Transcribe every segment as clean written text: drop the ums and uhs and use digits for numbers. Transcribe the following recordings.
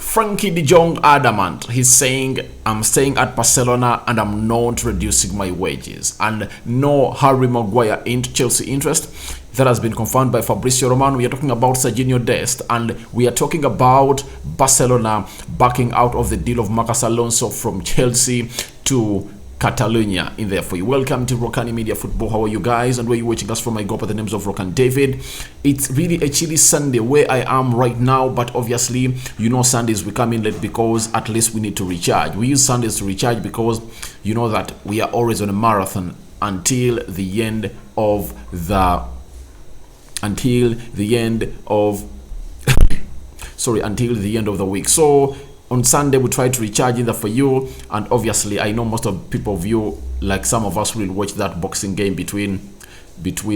Frankie de Jong Adamant, he's saying, I'm staying at Barcelona and I'm not reducing my wages. And no Harry Maguire into Chelsea interest. That has been confirmed by FABRIZIO Romano. We are talking about Serginho Dest, and we are talking about Barcelona backing out of the deal of Marcus Alonso from Chelsea to Catalonia in there for you. Welcome to Rokani Media Football. How are you guys? And where you watching us from? I go by the names of Rokani David. It's really a chilly Sunday where I am right now, but obviously, you know, Sundays we come in late because at least we need to recharge. We use Sundays to recharge because you know that we are always on a marathon until the end of the until the end of the week. So on Sunday we try to recharge in there for you, and obviously I know most of people of you, like some of us, will watch that boxing game between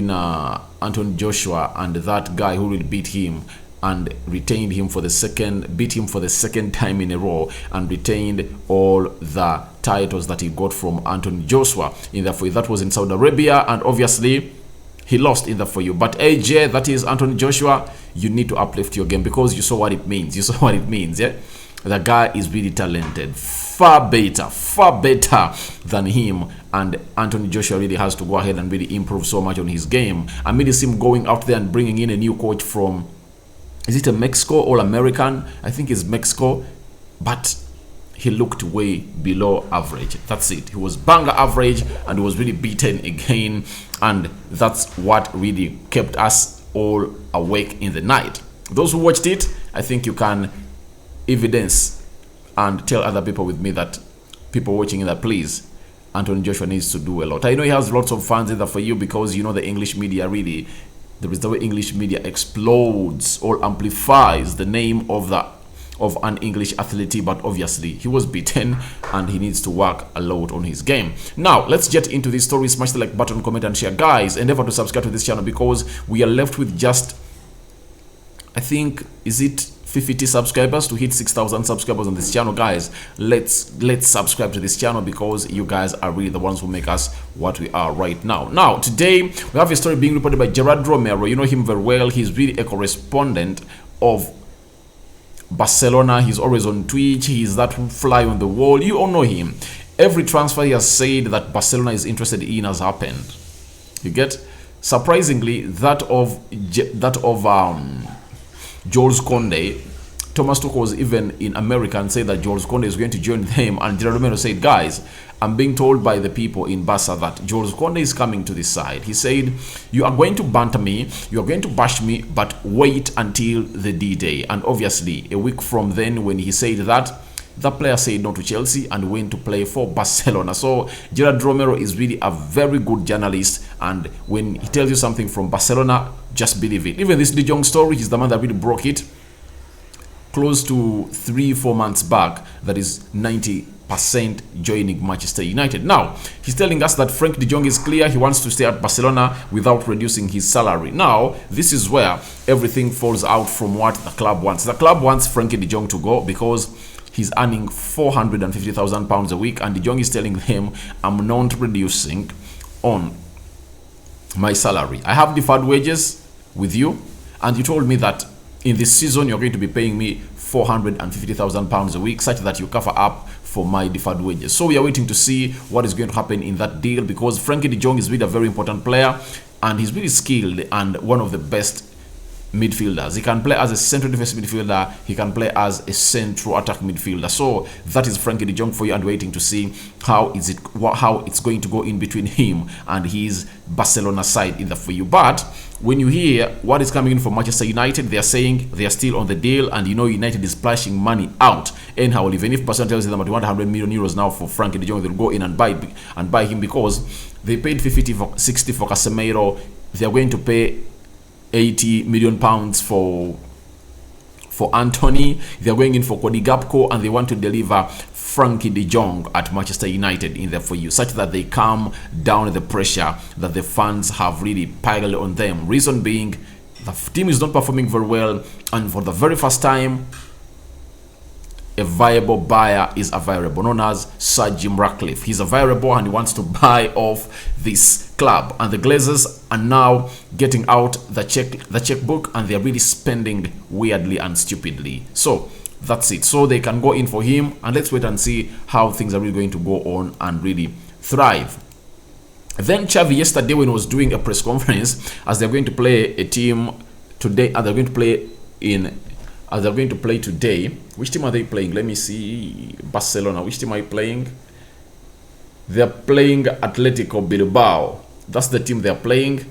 Anthony Joshua and that guy who will beat him and beat him for the second time in a row and retained all the titles that he got from Anthony Joshua in there for you. That was in Saudi Arabia, and obviously he lost in that for you. But AJ, that is Anthony Joshua, you need to uplift your game because you saw what it means. Yeah, the guy is really talented, far better than him, and Anthony Joshua really has to go ahead and really improve so much on his game. I mean, it's him going out there and bringing in a new coach from, is it a Mexico or American? I think it's Mexico, but he looked way below average. That's it. He was banger average and he was really beaten again, and that's what really kept us all awake in the night. Those who watched it, I think you can evidence and tell other people with me that people watching that, please, Anthony Joshua needs to do a lot. I know he has lots of fans in there for you because you know the English media really, there is the way English media explodes or amplifies the name of an English athlete, but obviously he was beaten and he needs to work a lot on his game. Now let's get into this story. Smash the like button, comment and share, guys. Endeavor to subscribe to this channel because we are left with just, I think, is it 50 subscribers to hit 6,000 subscribers on this channel, guys. Let's subscribe to this channel because you guys are really the ones who make us what we are right now. Now today we have a story being reported by Gerard Romero. You know him very well. He's really a correspondent of Barcelona. He's always on Twitch. He's that fly on the wall. You all know him. Every transfer he has said that Barcelona is interested in has happened. You get, surprisingly, that of Jules Koundé. Thomas Tuchel was even in America and said that Jules Koundé is going to join them, and Gerard Romero said, guys, I'm being told by the people in Barca that Jules Koundé is coming to this side. He said, you are going to banter me, you are going to bash me, but wait until the D-Day. And obviously a week from then, when he said that, the player said no to Chelsea and went to play for Barcelona. So Gerard Romero is really a very good journalist, and when he tells you something from Barcelona, just believe it. Even this De Jong story, he's the man that really broke it close to 3-4 months back. That is 90% joining Manchester United. Now he's telling us that Frank de Jong is clear. He wants to stay at Barcelona without reducing his salary. Now this is where everything falls out from what the club wants. The club wants Frankie de Jong to go because he's earning £450,000 a week, and de Jong is telling him, I'm not reducing on my salary. I have deferred wages with you, and you told me that in this season you're going to be paying me £450,000 a week, such that you cover up for my deferred wages. So we are waiting to see what is going to happen in that deal, because Frankie de Jong is really a very important player, and he's really skilled and one of the best midfielders. He can play as a central defensive midfielder, he can play as a central attack midfielder. So that is Frankie de Jong for you, and waiting to see how it's going to go in between him and his Barcelona side in the for you. But when you hear what is coming in from Manchester United, they are saying they are still on the deal, and you know United is splashing money out anyhow. Even if Barcelona tells them that 100 million euros now for Frankie de Jong, they'll go in and buy him because they paid 60 for Casemiro. They are going to pay 80 million pounds for Anthony. They're going in for Cody Gakpo, and they want to deliver Frankie de Jong at Manchester United in there for you, such that they calm down the pressure that the fans have really piled on them. Reason being, the team is not performing very well, and for the very first time, a viable buyer is available, known as Sir Jim Ratcliffe. He's available and he wants to buy off this club, and the Glazers are now getting out the checkbook, and they're really spending weirdly and stupidly. So That's it. So they can go in for him, and let's wait and see how things are really going to go on and really thrive. Then Xavi yesterday, when he was doing a press conference, as they're going to play a team today, and they're going to play in, as they're going to play today. Which team are they playing? Let me see. Barcelona. Which team are you playing? They're playing Atletico Bilbao. That's the team they're playing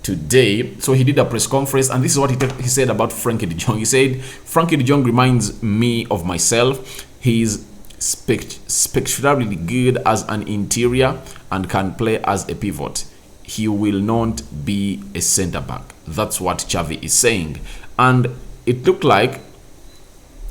today. So he did a press conference, and this is what he said about Frankie de Jong. He said, Frankie de Jong reminds me of myself. He's spectacularly good as an interior and can play as a pivot. He will not be a center back. That's what Xavi is saying. And it looked like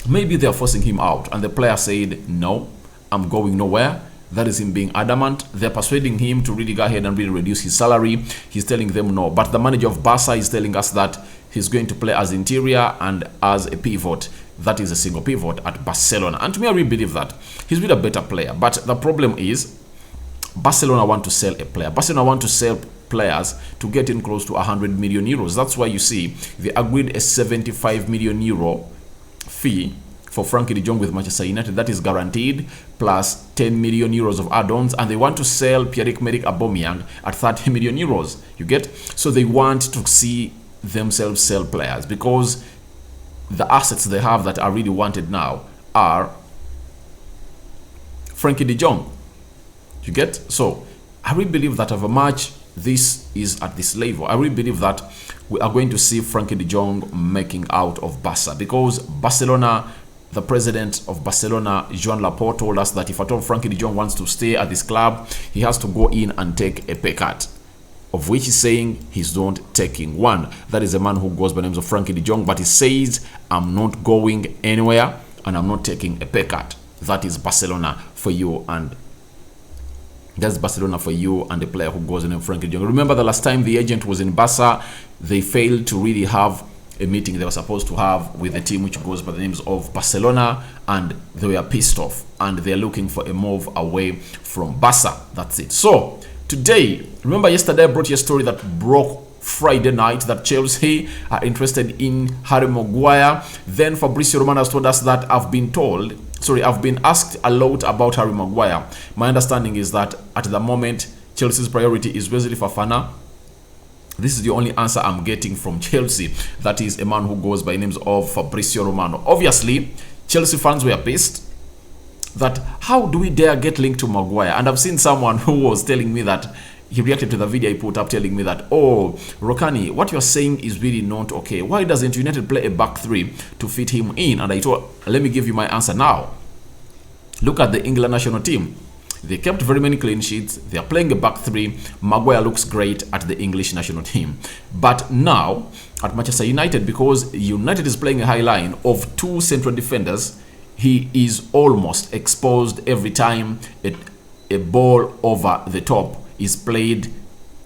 maybe they're forcing him out, and the player said, no, I'm going nowhere. That is him being adamant. They're persuading him to really go ahead and really reduce his salary. He's telling them no. But the manager of Barca is telling us that he's going to play as interior and as a pivot. That is a single pivot at Barcelona. And to me, I really believe that he's really a better player. But the problem is, Barcelona want to sell a player. Barcelona want to sell players to get in close to 100 million euros. That's why you see they agreed a 75 million euro fee for Frankie de Jong with Manchester United. That is guaranteed, plus 10 million euros of add-ons, and they want to sell Pierre-Emerick Aubameyang at 30 million euros. You get? So they want to see themselves sell players, because the assets they have that are really wanted now are Frankie de Jong. You get? So I really believe that of a match this is at this level. I really believe that we are going to see Frankie de Jong making out of Barca, because Barcelona, the president of Barcelona, Joan Laporte, told us that if at all Frankie de Jong wants to stay at this club, he has to go in and take a pay cut, of which he's saying he's not taking one. That is a man who goes by the names of Frankie de Jong, but he says, I'm not going anywhere and I'm not taking a pay cut. That is Barcelona for you, and that's Barcelona for you and the player who goes by the name of Frankie de Jong. Remember the last time the agent was in Barca, they failed to really have a meeting they were supposed to have with the team which goes by the names of Barcelona, and they were pissed off and they're looking for a move away from Barca. That's it. So today, remember yesterday I brought you a story that broke Friday night that Chelsea are interested in Harry Maguire. Then Fabrizio Romano has told us that I've been asked a lot about Harry Maguire. My understanding is that at the moment Chelsea's priority is Wesley Fofana. This is the only answer I'm getting from Chelsea. That is a man who goes by names of Fabrizio Romano. Obviously, Chelsea fans were pissed that how do we dare get linked to Maguire? And I've seen someone who was telling me that he reacted to the video I put up telling me that, oh, Rokani, what you're saying is really not okay. Why doesn't United play a back three to fit him in? And I thought, let me give you my answer now. Look at the England national team. They kept very many clean sheets. They are playing a back three. Maguire looks great at the English national team. But now, at Manchester United, because United is playing a high line of two central defenders, he is almost exposed every time a ball over the top is played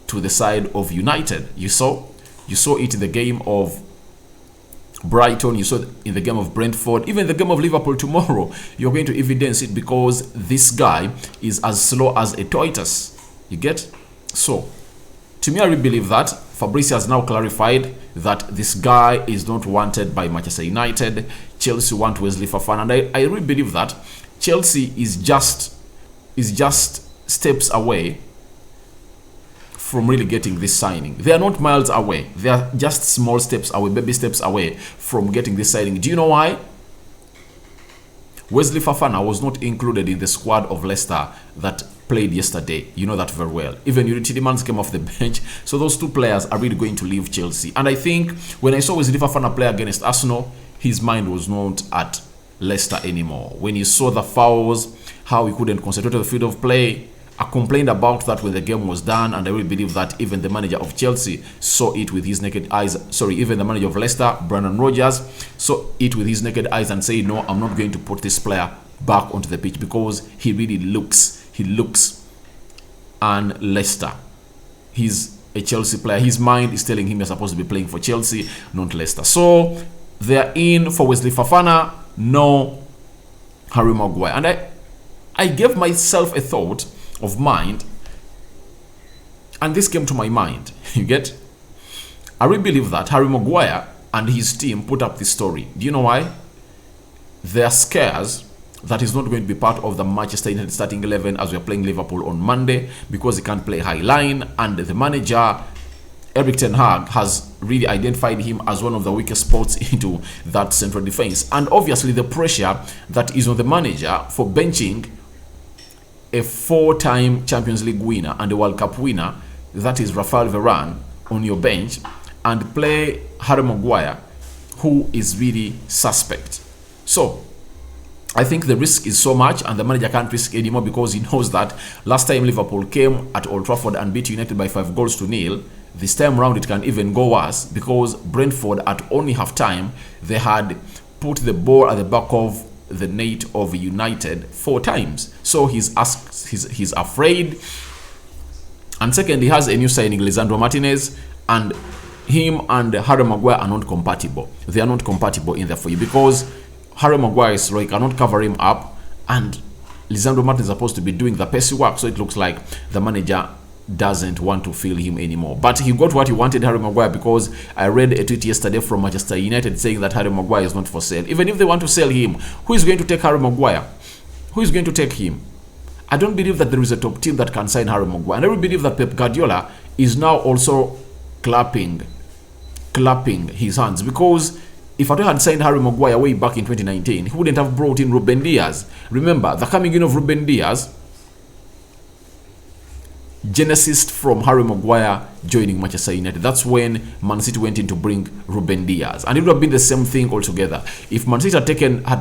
to the side of United. You saw it in the game of Brighton, you saw it in the game of Brentford, even the game of Liverpool tomorrow. You're going to evidence it because this guy is as slow as a tortoise. You get? So, to me, I really believe that Fabrizio has now clarified that this guy is not wanted by Manchester United. Chelsea want Wesley Fofana, and I really believe that Chelsea is just steps away from really getting this signing. They are not miles away. They are just small steps away, baby steps away from getting this signing. Do you know why? Wesley Fofana was not included in the squad of Leicester that played yesterday. You know that very well. Even Yuri Tielemans came off the bench. So those two players are really going to leave Chelsea. And I think when I saw Wesley Fofana play against Arsenal, his mind was not at Leicester anymore. When you saw the fouls, how he couldn't concentrate on the field of play, I complained about that when the game was done, and I really believe that even the manager of Chelsea saw it with his naked eyes. Sorry, even the manager of Leicester, Brendan Rodgers, saw it with his naked eyes and said, no, I'm not going to put this player back onto the pitch because he really looks and Leicester. He's a Chelsea player. His mind is telling him he's supposed to be playing for Chelsea, not Leicester. So they're in for Wesley Fofana, no Harry Maguire. And I gave myself a thought of mind, and this came to my mind. You get? I really believe that Harry Maguire and his team put up this story. Do you know why? There are scares that is not going to be part of the Manchester United starting 11 as we are playing Liverpool on Monday, because he can't play high line, and the manager Erik ten Hag has really identified him as one of the weakest spots into that central defense. And obviously the pressure that is on the manager for benching a 4-time Champions League winner and a World Cup winner, that is Rafael Varane, on your bench, and play Harry Maguire, who is really suspect. So I think the risk is so much, and the manager can't risk anymore, because he knows that last time Liverpool came at Old Trafford and beat United by 5-0. This time round it can even go worse, because Brentford at only half time they had put the ball at the back of the net of United 4 times. So he's afraid. And second, he has a new signing, Lisandro Martinez, and him and Harry Maguire are not compatible. They are not compatible in the four, because Harry Maguire's Roy cannot cover him up, and Lisandro Martinez is supposed to be doing the pacey work. So it looks like the manager doesn't want to feel him anymore. But he got what he wanted, Harry Maguire, because I read a tweet yesterday from Manchester United saying that Harry Maguire is not for sale. Even if they want to sell him, who is going to take Harry Maguire? Who is going to take him? I don't believe that there is a top team that can sign Harry Maguire. And I believe that Pep Guardiola is now also clapping his hands, because if I had signed Harry Maguire way back in 2019, he wouldn't have brought in Ruben Diaz. Remember, the coming in of Ruben Diaz genesis from Harry Maguire joining Manchester United. That's when Man City went in to bring Ruben Diaz, and it would have been the same thing altogether. If Man City had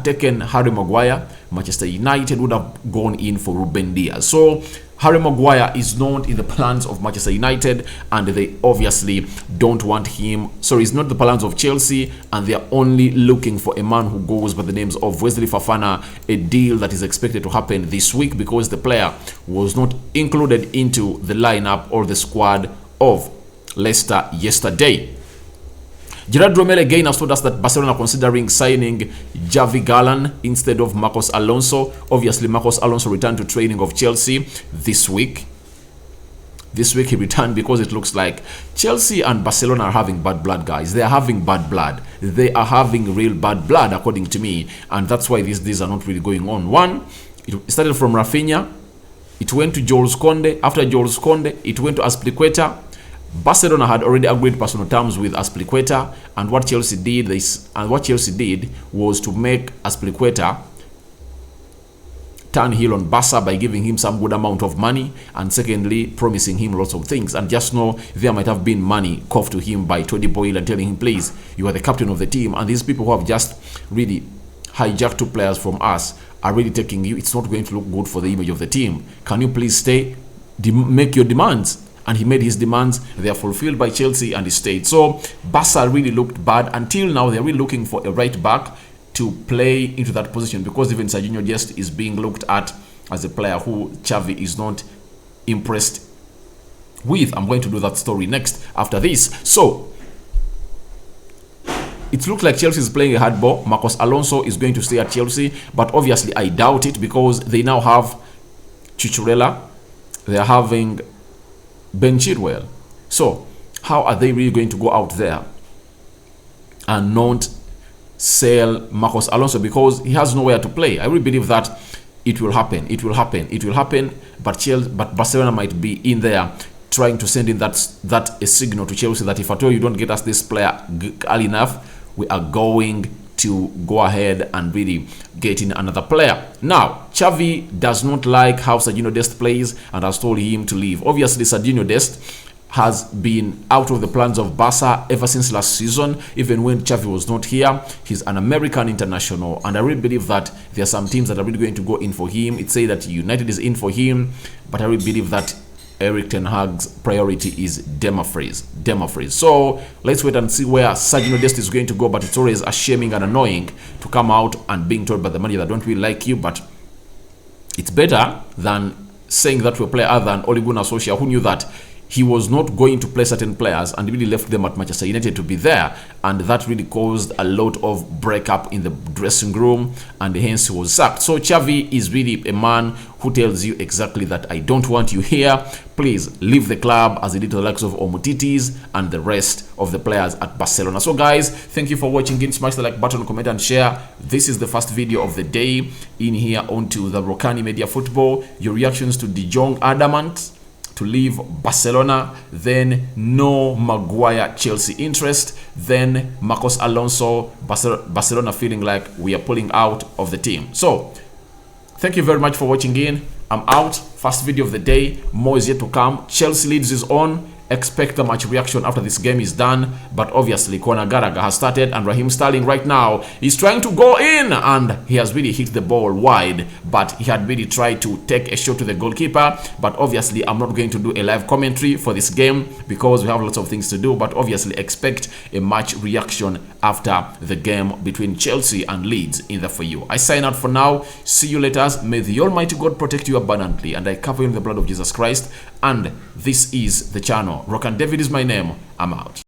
taken Harry Maguire, Manchester United would have gone in for Ruben Diaz. So Harry Maguire is not in the plans of Manchester United, and they obviously don't want him. Sorry, it's not the plans of Chelsea, and they are only looking for a man who goes by the names of Wesley Fofana, a deal that is expected to happen this week, because the player was not included into the lineup or the squad of Leicester yesterday. Gerard Romel again has told us that Barcelona are considering signing Javi Galán instead of Marcos Alonso. Obviously, Marcos Alonso returned to training of Chelsea this week. This week he returned because it looks like Chelsea and Barcelona are having bad blood, guys. They are having bad blood. They are having real bad blood, according to me. And that's why these days are not really going on. One, it started from Rafinha. It went to Jules Koundé. After Jules Koundé, it went to Azpilicueta. Barcelona had already agreed personal terms with Azpilicueta, and what Chelsea did was to make Azpilicueta turn heel on Barca by giving him some good amount of money, and secondly promising him lots of things. And just know there might have been money coughed to him by Tony Boyle and telling him, please, you are the captain of the team, and these people who have just really hijacked 2 players from us are really taking you. It's not going to look good for the image of the team. Can you please stay? Make your demands. And he made his demands. They are fulfilled by Chelsea, and he stayed. So Barca really looked bad. Until now, they're really looking for a right back to play into that position, because even Serginho Dest is being looked at as a player who Xavi is not impressed with. I'm going to do that story next after this. So it looks like Chelsea is playing a hard ball. Marcos Alonso is going to stay at Chelsea, but obviously I doubt it, because they now have Cucurella. They are having Ben Chilwell. So how are they really going to go out there and not sell Marcos Alonso, because he has nowhere to play? I really believe that it will happen. It will happen. It will happen. But Barcelona might be in there trying to send in that a signal to Chelsea that if at all you don't get us this player early enough, we are going to go ahead and really get in another player. Now, Xavi does not like how Serginho Dest plays and has told him to leave. Obviously, Serginho Dest has been out of the plans of Barca ever since last season, even when Xavi was not here. He's an American international, and I really believe that there are some teams that are really going to go in for him. It's said that United is in for him, but I really believe that Erik ten Hag's priority is Dumfries. So let's wait and see where Serginho Dest is going to go. But it's always shaming and annoying to come out and being told by the manager that don't really like you. But it's better than saying that to a player other than Ole Gunnar Solskjaer, who knew that he was not going to play certain players and really left them at Manchester United to be there, and that really caused a lot of breakup in the dressing room, and hence he was sacked. So Xavi is really a man who tells you exactly that I don't want you here, please leave the club, as he did to the likes of Omutitis and the rest of the players at Barcelona. So guys, thank you for watching. Again, smash the like button, comment and share. This is the first video of the day in here onto the Rokani Media Football. Your reactions to Jong Adamant to leave Barcelona, then no Maguire Chelsea interest, then Marcos Alonso, Barcelona feeling like we are pulling out of the team. So thank you very much for watching in. I'm out. First video of the day. More is yet to come. Chelsea Leeds is on. Expect a match reaction after this game is done, but obviously Conor Gallagher has started, and Raheem Sterling right now is trying to go in, and he has really hit the ball wide, but he had really tried to take a shot to the goalkeeper. But obviously I'm not going to do a live commentary for this game because we have lots of things to do, but obviously expect a match reaction after the game between Chelsea and Leeds in the For You. I sign out for now. See you later. May the Almighty God protect you abundantly, and I cover you in the blood of Jesus Christ. And this is the channel. Rokan David is my name. I'm out.